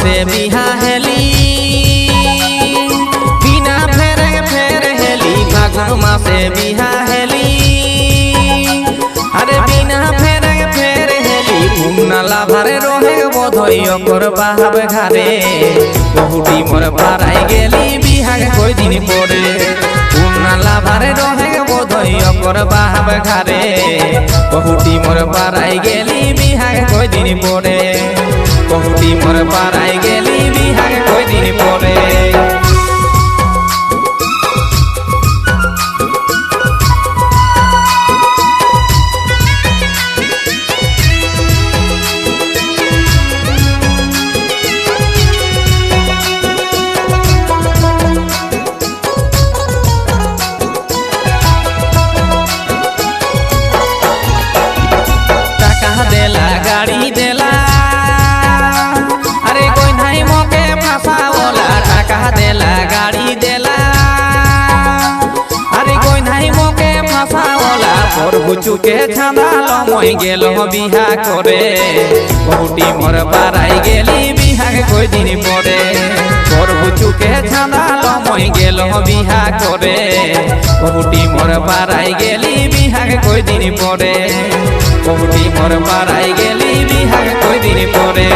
मासे बिहा हेली बिना फेरे फेर हेली फागुन मासे बिहा हेली अरे बिना फेरे फेर हेली भुमनाला भारे रोहे बोधई ओकर बाहाब घारे बहुटी मोर पाराई गेली बिहा कोई दिन पड़े भुमनाला भारे रोहे बोधई ओकर बाहाब घारे बहुटी मोर पाराई गेली बिहा कोई दिन पड़े बहुटी मोर पाराई गेली बिहा कोई दिन पड़े गाड़ी देला अरे कोई नहीं मोके फसावला टाका देला गाड़ी देला अरे कोई नहीं मोके फसावला और बुचू के छाना लमई गेलो बिहा करे बहुटी मोर पाराई गेली बिहा कोई दिन पड़े और बुचू के छाना लमई गेलो बिहा करे बहुटी मोर पाराई गेली बिहा कोई दिन पड़े बहुटी मोर पाराई गेली बिहा कोई दिन पड़े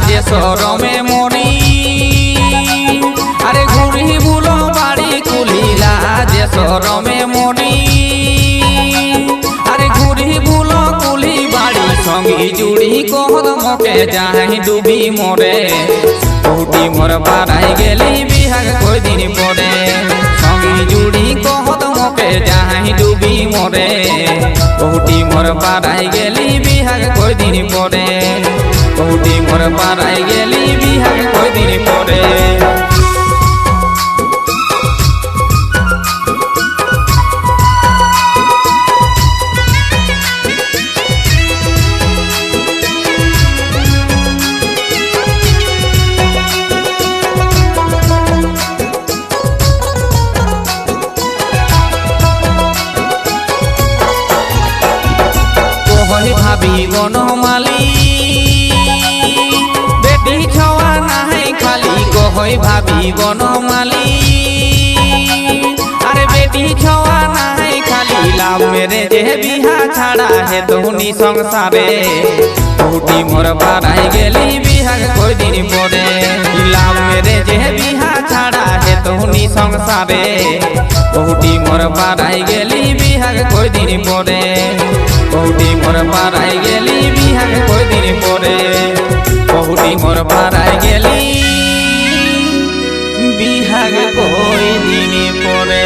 जे सरमे मरी अरे घुरी बुलो बाड़ी कुलीला जे सरमे मरी अरे घुरी बुलो कुली बाड़ी संगी जुड़ी कहत मके जाही डूबी मोरे बहुटी मोर पाराई गेली बिहा कोई दिन पड़े संगी जुड़ी कहत मके जाही डूबी मोरे बहुटी मोर पाराई गेली बिहा कोई दिन पड़े बहुटी मोर पाराई गेली बिहा कोई दिन पड़े कोई भाभी बनमाली बेटी छवा नहीं खाली कोई भाभी बनमाली अरे बेटी छवा नहीं खाली लाभ मेरे जे बिहा छाड़ा है तोहनी संसारे बहुटी मोर पाराई गेली बिहा कोई दिन पड़े लाभ मेरे जे बिहा छाड़ा है तोहनी संसारे बहुटी मोर पाराई गेली बिहा कोई दिन पड़े बहुटी मोर पाराई गेली बिहा कोई दिन पड़े बहुटी मोर पाराई गेली बिहा कोई दिन पड़े।